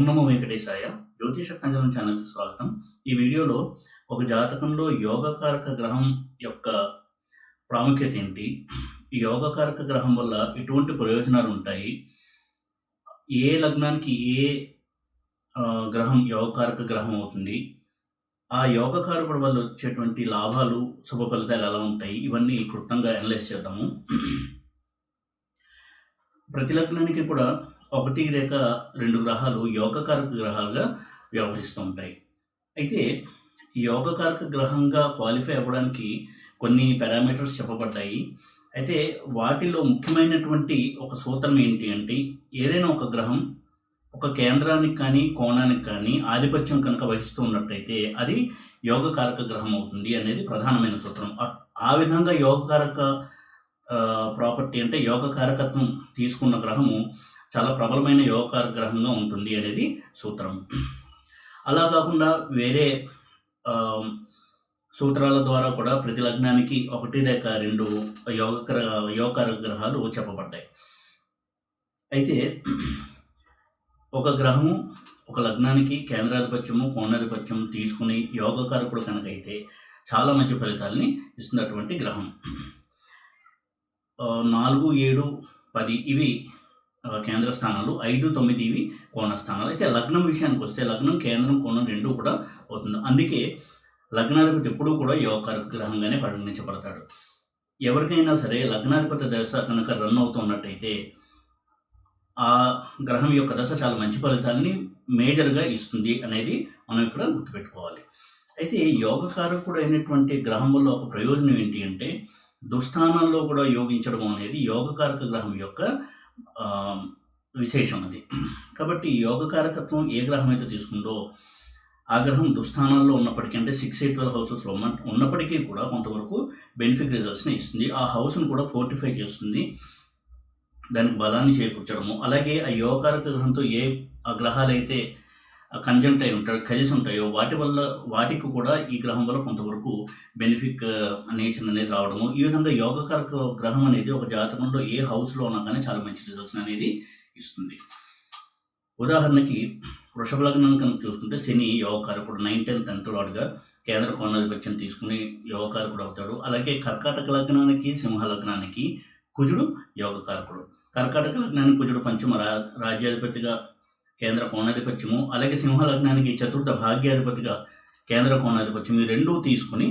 నమో వెంకటేశాయ. జ్యోతిష సంగమం ఛానల్కి స్వాగతం. ఈ వీడియోలో ఒక జాతకంలో యోగకారక గ్రహం యొక్క ప్రాముఖ్యత ఏంటి, ఈ యోగకారక గ్రహం వల్ల ఎటువంటి ప్రయోజనాలు ఉంటాయి, ఏ లగ్నానికి ఏ గ్రహం యోగకారక గ్రహం అవుతుంది, ఆ యోగకారకుడు వల్ల వచ్చేటువంటి లాభాలు శుభ ఫలితాలు ఎలా ఉంటాయి, ఇవన్నీ క్లుప్తంగా అనలైజ్ చేద్దాము. ప్రతి లగ్నానికి కూడా 1 లేక 2 గ్రహాలు యోగకారక గ్రహాలుగా వ్యవహరిస్తూ ఉంటాయి. అయితే యోగకారక గ్రహంగా క్వాలిఫై అవ్వడానికి కొన్ని పారామీటర్స్ చెప్పబడ్డాయి. అయితే వాటిలో ముఖ్యమైనటువంటి ఒక సూత్రం ఏంటి అంటే, ఏదైనా ఒక గ్రహం ఒక కేంద్రానికి కానీ కోణానికి కానీ ఆధిపత్యం కనుక వహిస్తూ ఉన్నట్టయితే అది యోగకారక గ్రహం అవుతుంది అనేది ప్రధానమైన సూత్రం. ఆ విధంగా యోగకారక ప్రాపర్టీ అంటే యోగకారకత్వం తీసుకున్న గ్రహము చాలా ప్రబలమైన యోగకారక గ్రహంగా ఉంటుంది అనేది సూత్రం. అలా కాకుండా వేరే సూత్రాల ద్వారా కూడా ప్రతి లగ్నానికి 1 లేక 2 యోగకారక గ్రహాలు చెప్పబడ్డాయి. అయితే ఒక గ్రహము ఒక లగ్నానికి కేంద్రాధిపత్యము కోణాధిపత్యం తీసుకుని యోగకారకుడు కనుక అయితే చాలా మంచి ఫలితాలని ఇస్తున్నటువంటి గ్రహం. 4, 7, 10 ఇవి కేంద్ర స్థానాలు, 5, 9 ఇవి కోణ స్థానాలు. అయితే లగ్నం విషయానికి వస్తే లగ్నం కేంద్రం కోణం 2 కూడా అవుతుంది. అందుకే లగ్నాధిపతి ఎప్పుడూ కూడా యోగకారక గ్రహంగానే పరిగణించబడతాడు. ఎవరికైనా సరే లగ్నాధిపతి దశ కనుక రన్ అవుతున్నట్టయితే ఆ గ్రహం యొక్క దశ చాలా మంచి ఫలితాలని మేజర్గా ఇస్తుంది అనేది మనం ఇక్కడ గుర్తుపెట్టుకోవాలి. అయితే యోగకారకుడు అయినటువంటి గ్రహం వల్ల ఒక ప్రయోజనం ఏంటి అంటే, దుస్థానాల్లో కూడా యోగించడం అనేది యోగకారక గ్రహం యొక్క విశేషం అది. కాబట్టి యోగకారకత్వం ఏ గ్రహం అయితే తీసుకుందో ఆ గ్రహం దుస్థానాల్లో ఉన్నప్పటికీ, అంటే 6, 8, 12 హౌసెస్లో ఉన్నప్పటికీ కూడా కొంతవరకు బెనిఫిట్ రిజల్ట్స్ని ఇస్తుంది. ఆ హౌస్ను కూడా ఫోర్టిఫై చేస్తుంది, దానికి బలాన్ని చేకూర్చడము. అలాగే ఆ యోగకారక గ్రహంతో ఏ గ్రహాలు అయితే కంజంక్ట్ అయి ఉంటాయో, కలిసి ఉంటాయో వాటికి కూడా ఈ గ్రహం వల్ల కొంతవరకు బెనిఫిట్ నేచర్ అనేది రావడము. ఈ విధంగా యోగకారక గ్రహం అనేది ఒక జాతకంలో ఏ హౌస్లో ఉన్నా కానీ చాలా మంచి రిజల్ట్స్ అనేది ఇస్తుంది. ఉదాహరణకి వృషభ లగ్నం కనుక చూసుకుంటే శని యోగకారకుడు 9, 10, 10th లార్డ్గా కేంద్ర కోణాధిపత్యం తీసుకుని యోగకారకుడు అవుతాడు. అలాగే కర్కాటక లగ్నానికి సింహ లగ్నానికి కుజుడు యోగకారకుడు. కర్కాటక లగ్నానికి కుజుడు పంచమ రాజ్యాధిపతిగా కేంద్ర కోణాధిపత్యము, అలాగే సింహ లగ్నానికి 4th భాగ్యాధిపతిగా కేంద్ర కోణాధిపత్యం, ఈ 2 తీసుకుని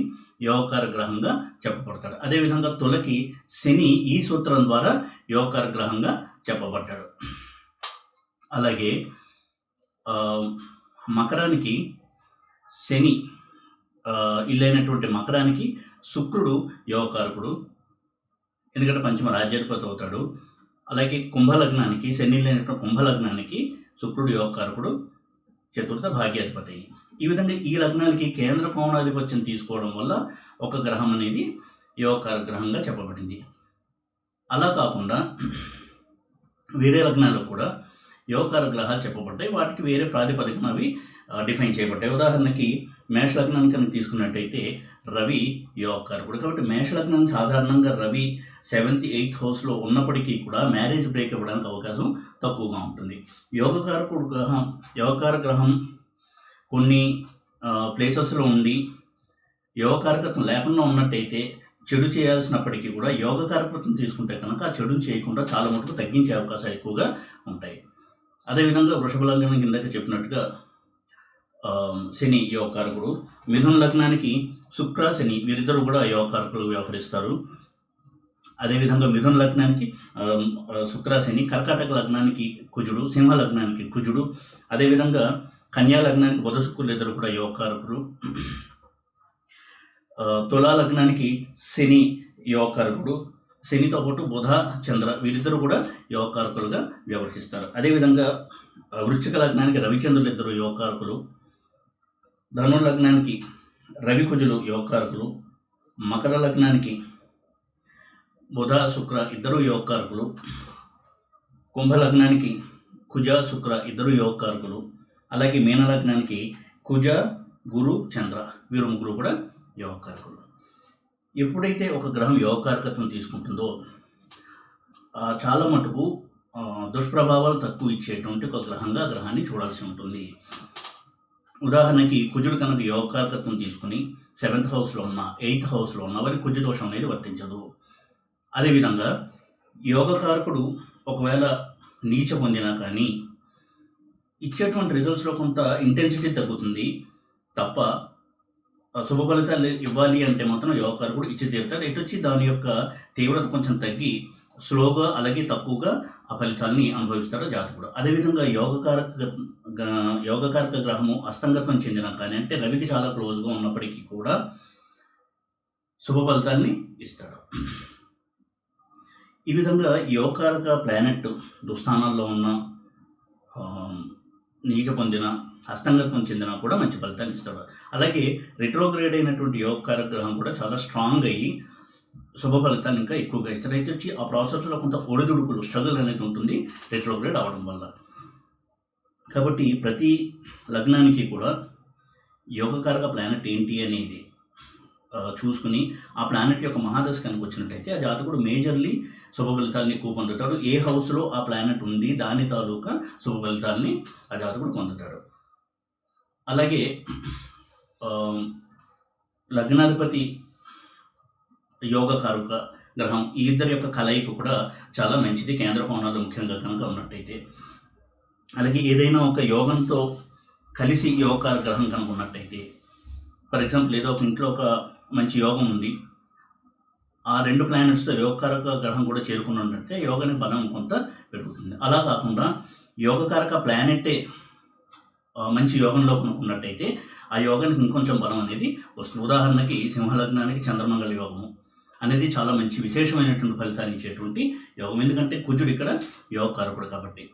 యోగకార గ్రహంగా చెప్పబడతాడు. అదేవిధంగా తులకి శని ఈ సూత్రం ద్వారా యోగకార గ్రహంగా చెప్పబడ్డాడు. అలాగే మకరానికి శని ఇల్లైనటువంటి మకరానికి శుక్రుడు యోగకారకుడు, ఎందుకంటే పంచమ రాజ్యాధిపతి అవుతాడు. అలాగే కుంభలగ్నానికి శని లేనటువంటి కుంభలగ్నానికి శుక్రుడు యోగకారకుడు, 4th భాగ్యాధిపతి. ఈ విధంగా ఈ లగ్నాలకి కేంద్ర కోణాధిపత్యం తీసుకోవడం వల్ల ఒక గ్రహం అనేది యోగకారక గ్రహంగా చెప్పబడింది. అలా కాకుండా వేరే లగ్నాలకు కూడా యోగకారక గ్రహాలు చెప్పబడ్డాయి, వాటికి వేరే ప్రాతిపదికన అవి డిఫైన్ చేయబడ్డాయి. ఉదాహరణకి మేష లగ్నాన్ని కనుక తీసుకున్నట్టయితే రవి యోగకారకుడు. కాబట్టి మేష లగ్నం సాధారణంగా రవి 7th, 8th హౌస్లో ఉన్నప్పటికీ కూడా మ్యారేజ్ బ్రేక్ ఇవ్వడానికి అవకాశం తక్కువగా ఉంటుంది. యోగకార గ్రహం కొన్ని ప్లేసెస్లో ఉండి యోగకారకత్వం లేకుండా ఉన్నట్టయితే చెడు చేయాల్సినప్పటికీ కూడా యోగకారకత్వం తీసుకుంటే కనుక ఆ చెడుని చేయకుండా చాలా మటుకు తగ్గించే అవకాశాలు ఎక్కువగా ఉంటాయి. అదేవిధంగా వృషభ లగ్నం కిందకి చెప్పినట్టుగా శని యోగకారకుడు. మిథున లగ్నానికి శుక్ర శని వీరిద్దరూ కూడా యోగకారకులు వ్యవహరిస్తారు. అదేవిధంగా మిథున లగ్నానికి శుక్ర శని, కర్కాటక లగ్నానికి కుజుడు, సింహ లగ్నానికి కుజుడు, అదేవిధంగా కన్యా లగ్నానికి బుధ శుక్రులు ఇద్దరు కూడా యోగకారకులు. తులా లగ్నానికి శని యోగకారకుడు, శనితో పాటు బుధ చంద్ర వీరిద్దరూ కూడా యోగకారకులుగా వ్యవహరిస్తారు. అదేవిధంగా వృశ్చిక లగ్నానికి రవిచంద్రులు ఇద్దరు యోగకారకులు, ధను లగ్నానికి రవి కుజులు యోగకారకులు, మకర లగ్నానికి బుధ శుక్ర ఇద్దరు యోగకారకులు, కుంభ లగ్నానికి కుజ శుక్ర ఇద్దరు యోగకారకులు, అలాగే మీన లగ్నానికి కుజ గురు చంద్ర వీరు ముగ్గురు కూడా యోగకారకులు. ఎప్పుడైతే ఒక గ్రహం యోగకారకత్వం తీసుకుంటుందో చాలా మటుకు దుష్ప్రభావాలు తక్కువ ఇచ్చేటువంటి ఒక గ్రహంగా గ్రహాన్ని చూడాల్సి ఉంటుంది. ఉదాహరణకి కుజుడు కనుక యోగకారకత్వం తీసుకుని 7th హౌస్లో ఉన్న 8th హౌస్లో ఉన్న వారికి కుజ దోషం అనేది వర్తించదు. అదేవిధంగా యోగకారకుడు ఒకవేళ నీచ పొందినా కానీ ఇచ్చేటువంటి రిజల్ట్స్లో కొంత ఇంటెన్సిటీ తగ్గుతుంది తప్ప శుభ ఫలితాలు ఇవ్వాలి అంటే మాత్రం యోగకారకుడు ఇచ్చి తీరుతాడు. ఎటు వచ్చి దాని యొక్క తీవ్రత కొంచెం తగ్గి స్లోగా అలాగే తక్కువగా ఆ ఫలితాలని అనుభవిస్తాడు జాతకుడు. అదేవిధంగా యోగకారక గ్రహము అస్తంగత్వం చెందిన కానీ అంటే రవికి చాలా క్లోజ్గా ఉన్నప్పటికీ కూడా శుభ ఫలితాన్ని ఇస్తాడు. ఈ విధంగా యోగకారక ప్లానెట్ దుస్థానాల్లో ఉన్న నీచ పొందిన అస్తంగత్వం చెందినా కూడా మంచి ఫలితాన్ని ఇస్తాడు. అలాగే రిట్రోగ్రేడ్ అయినటువంటి యోగకారక గ్రహం కూడా చాలా స్ట్రాంగ్ అయ్యి శుభ ఫలితాన్ని ఇంకా ఎక్కువగా ఇస్తారు. అయితే వచ్చి ఆ ప్రాసెస్లో కొంత ఒడిదుడుకులు స్ట్రగుల్ అనేది ఉంటుంది రిట్రోగ్రేడ్ అవడం వల్ల. కాబట్టి ప్రతి లగ్నానికి కూడా యోగకారక ప్లానెట్ ఏంటి అనేది చూసుకుని ఆ ప్లానెట్ యొక్క మహాదశ కనుక వచ్చినట్టయితే ఆ జాతకుడు మేజర్లీ శుభ ఫలితాలని ఎక్కువ పొందుతాడు. ఏ హౌస్లో ఆ ప్లానెట్ ఉంది దాని తాలూకా శుభ ఫలితాలని ఆ జాతకుడు పొందుతాడు. అలాగే లగ్నాధిపతి యోగకారక గ్రహం ఈ ఇద్దరి యొక్క కలయిక కూడా చాలా మంచిది కేంద్ర కోణాలు ముఖ్యంగా కనుక ఉన్నట్టయితే. అలాగే ఏదైనా ఒక యోగంతో కలిసి యోగకారక గ్రహం కనుక ఉన్నట్టయితే, ఫర్ ఎగ్జాంపుల్ ఏదో ఒక ఇంట్లో ఒక మంచి యోగం ఉంది, ఆ 2 ప్లానెట్స్తో యోగకారక గ్రహం కూడా చేరుకుని ఉన్నట్టే యోగానికి బలం కొంత పెరుగుతుంది. అలా కాకుండా యోగకారక ప్లానెట్టే మంచి యోగంలో కొనుక్కున్నట్టయితే ఆ యోగానికి ఇంకొంచెం బలం అనేది వస్తుంది. ఉదాహరణకి సింహలగ్నానికి చంద్రమంగళ యోగము అనేది చాలా మంచి విశేషమైనటువంటి ఫలితాన్ని ఇచ్చేటువంటి యోగం. ఎందుకంటే కుజుడు ఇక్కడ యోగకారకుడు కాబట్టి.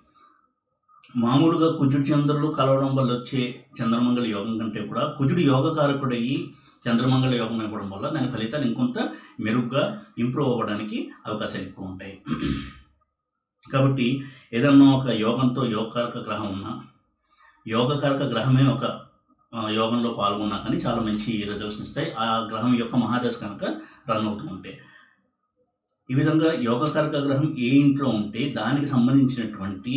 మామూలుగా కుజుడు చంద్రులు కలవడం వల్ల వచ్చే చంద్రమంగళ యోగం కంటే కూడా కుజుడు యోగకారకుడయ్యి చంద్రమంగళ యోగం ఇవ్వడం వల్ల దాని ఫలితాలు ఇంకొంత మెరుగ్గా ఇంప్రూవ్ అవ్వడానికి అవకాశాలు ఎక్కువ ఉంటాయి. కాబట్టి ఏదన్నా ఒక యోగంతో యోగకారక గ్రహం ఉన్నా, యోగకారక గ్రహమే ఒక యోగంలో పాల్గొన్నా కానీ చాలా మంచి రిజల్ట్స్ ఇస్తాయి ఆ గ్రహం యొక్క మహాదశ కనుక రన్ అవుతూ ఉంటే. ఈ విధంగా యోగకారక గ్రహం ఏ ఇంట్లో ఉంటే దానికి సంబంధించినటువంటి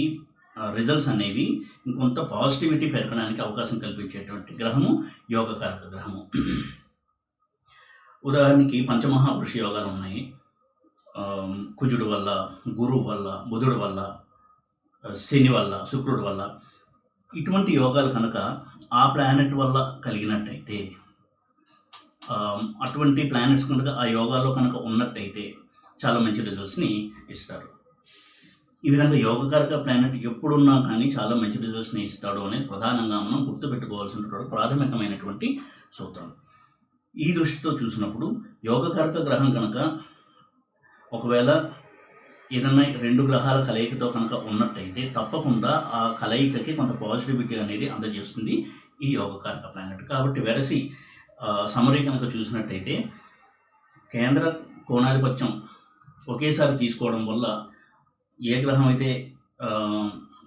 రిజల్ట్స్ అనేవి ఇంకొంత పాజిటివిటీ పెరగడానికి అవకాశం కల్పించేటువంటి గ్రహము యోగకారక గ్రహము. ఉదాహరణకి పంచమహాపురుష యోగాలు ఉన్నాయి. కుజుడు వల్ల, గురువు వల్ల, బుధుడు వల్ల, శని వల్ల, శుక్రుడు వల్ల. ఇటువంటి యోగాలు కనుక ఆ ప్లానెట్ వల్ల కలిగినట్టయితే, అటువంటి ప్లానెట్స్ కనుక ఆ యోగాలో కనుక ఉన్నట్టయితే చాలా మంచి రిజల్ట్స్ని ఇస్తారు. ఈ విధంగా యోగకారక ప్లానెట్ ఎప్పుడున్నా కానీ చాలా మంచి రిజల్ట్స్ని ఇస్తాడు అనేది ప్రధానంగా మనం గుర్తుపెట్టుకోవాల్సినటువంటి ప్రాథమికమైనటువంటి సూత్రం. ఈ దృష్టితో చూసినప్పుడు యోగకారక గ్రహం కనుక ఒకవేళ ఏదైనా 2 గ్రహాల కలయికతో కనుక ఉన్నట్టయితే తప్పకుండా ఆ కలయికకి కొంత పాజిటివిటీ అనేది అందజేస్తుంది ఈ యోగకారక ప్లానెట్. కాబట్టి వెరసి సమరీ కనుక చూసినట్టయితే కేంద్ర కోణాధిపత్యం ఒకేసారి తీసుకోవడం వల్ల ఏ గ్రహం అయితే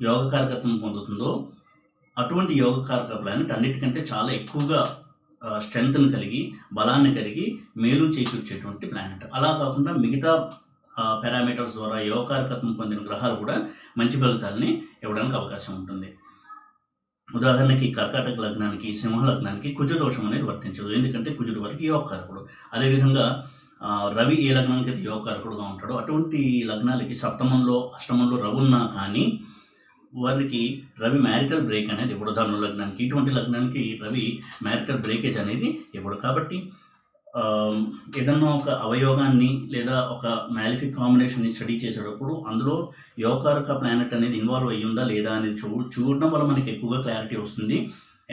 యోగకారకత్వం పొందుతుందో అటువంటి యోగకారక ప్లానెట్ అన్నిటికంటే చాలా ఎక్కువగా స్ట్రెంగ్త్ని కలిగి, బలాన్ని కలిగి, మేలు చేకూర్చేటువంటి ప్లానెట్. అలా కాకుండా మిగతా పారామీటర్స్ ద్వారా యోగకారకత్వం పొందిన గ్రహాలు కూడా మంచి ఫలితాలని ఇవ్వడానికి అవకాశం ఉంటుంది. ఉదాహరణకి కర్కాటక లగ్నానికి, సింహ లగ్నానికి కుజ దోషం అనేది వర్తించదు. ఎందుకంటే కుజుడు వరకు యోగకారకుడు. అదేవిధంగా రవి ఏ లగ్నానికి అయితే యోగకారకుడుగా ఉంటాడో అటువంటి లగ్నాలకి సప్తమంలో, అష్టమంలో రవి ఉన్నా కానీ వారికి రవి మ్యారిటల్ బ్రేక్ అనేది ఇవ్వడు. ధను లగ్నానికి, ఇటువంటి లగ్నానికి రవి మ్యారిటల్ బ్రేకేజ్ అనేది ఇవ్వడు. కాబట్టి ఏదన్నా ఒక అవయోగాన్ని లేదా ఒక మ్యాలిఫిక్ కాంబినేషన్ని స్టడీ చేసేటప్పుడు అందులో యోగకారక ప్లానెట్ అనేది ఇన్వాల్వ్ అయ్యి ఉందా లేదా అనేది చూడడం వల్ల మనకి ఎక్కువగా క్లారిటీ వస్తుంది.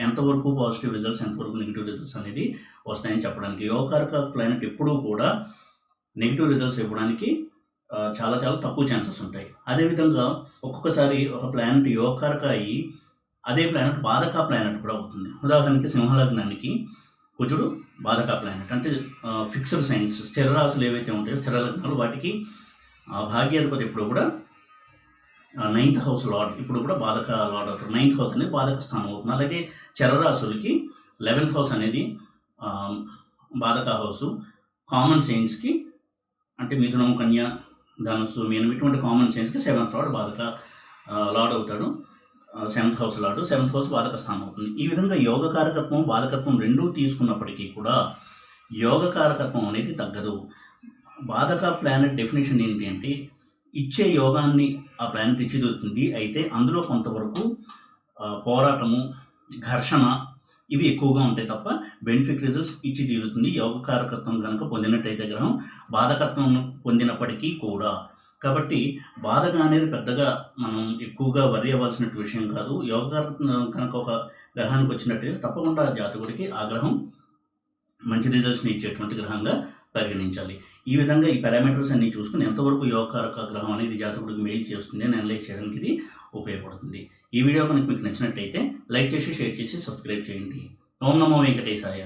ఎంతవరకు పాజిటివ్ రిజల్ట్స్, ఎంతవరకు నెగిటివ్ రిజల్ట్స్ అనేది వస్తాయని చెప్పడానికి. యోగకారక ప్లానెట్ ఎప్పుడూ కూడా నెగిటివ్ రిజల్ట్స్ ఇవ్వడానికి చాలా చాలా తక్కువ ఛాన్సెస్ ఉంటాయి. అదేవిధంగా ఒక్కొక్కసారి ఒక ప్లానెట్ యోగకారక అయ్యి అదే ప్లానెట్ బాధక ప్లానెట్ కూడా అవుతుంది. ఉదాహరణకి సింహలగ్నానికి కుజుడు బాధక ప్లానెట్, అంటే ఫిక్స్డ్ సైన్స్, స్థిర రాశులు ఏవైతే ఉంటాయో స్థిర లగ్నాలు వాటికి భాగ్యాధిపతి ఎప్పుడు కూడా 9th హౌస్ లార్డ్ ఇప్పుడు కూడా బాధక లార్డ్ అవుతారు. 9th హౌస్ అనేది బాధక స్థానం అవుతుంది. అలాగే చరరాశులకి 11th హౌస్ అనేది బాధక హౌసు. కామన్ సైన్స్కి అంటే మిథునం, కన్య, ధనుస్సు మీనం ఇటువంటి కామన్ సెన్స్కి 7th లార్డ్ బాధక లార్డ్ అవుతాడు. 7th house lord, 7th house బాధక స్థానం అవుతుంది. ఈ విధంగా యోగకారకత్వం బాధకత్వం రెండూ తీసుకున్నప్పటికీ కూడా యోగకారకత్వం అనేది తగ్గదు. బాధక ప్లానెట్ డెఫినేషన్ ఏంటి అంటే ఇచ్చే యోగాన్ని ఆ ప్లానెట్ ఇచ్చి దొరుకుతుంది. అయితే అందులో కొంతవరకు పోరాటము, ఘర్షణ ఇవి ఎక్కువగా ఉంటాయి తప్ప బెనిఫిట్ రిజల్ట్స్ ఇచ్చి తీరుతుంది. యోగకారకత్వం కనుక పొందినట్టయితే గ్రహం బాధకత్వం పొందినప్పటికీ కూడా. కాబట్టి బాధక అనేది పెద్దగా మనం ఎక్కువగా వరి అవ్వాల్సిన విషయం కాదు. యోగకారకత్వం కనుక ఒక గ్రహానికి వచ్చినట్టయితే తప్పకుండా జాతకుడికి ఆ గ్రహం మంచి రిజల్ట్స్ని ఇచ్చేటువంటి గ్రహంగా పరిగణించాలి. ఈ విధంగా ఈ పారామీటర్స్ అన్ని చూసుకుని ఎంతవరకు యోగకారక గ్రహం అనేది జాతకుడికి మెయిల్ చేస్తుంది అని అనలైజ్ చేయడానికి ఇది ఉపయోగపడుతుంది. ఈ వీడియో కనుక మీకు నచ్చినట్టయితే లైక్ చేసి, షేర్ చేసి, సబ్స్క్రైబ్ చేయండి. ఓం నమో వెంకటేశాయ.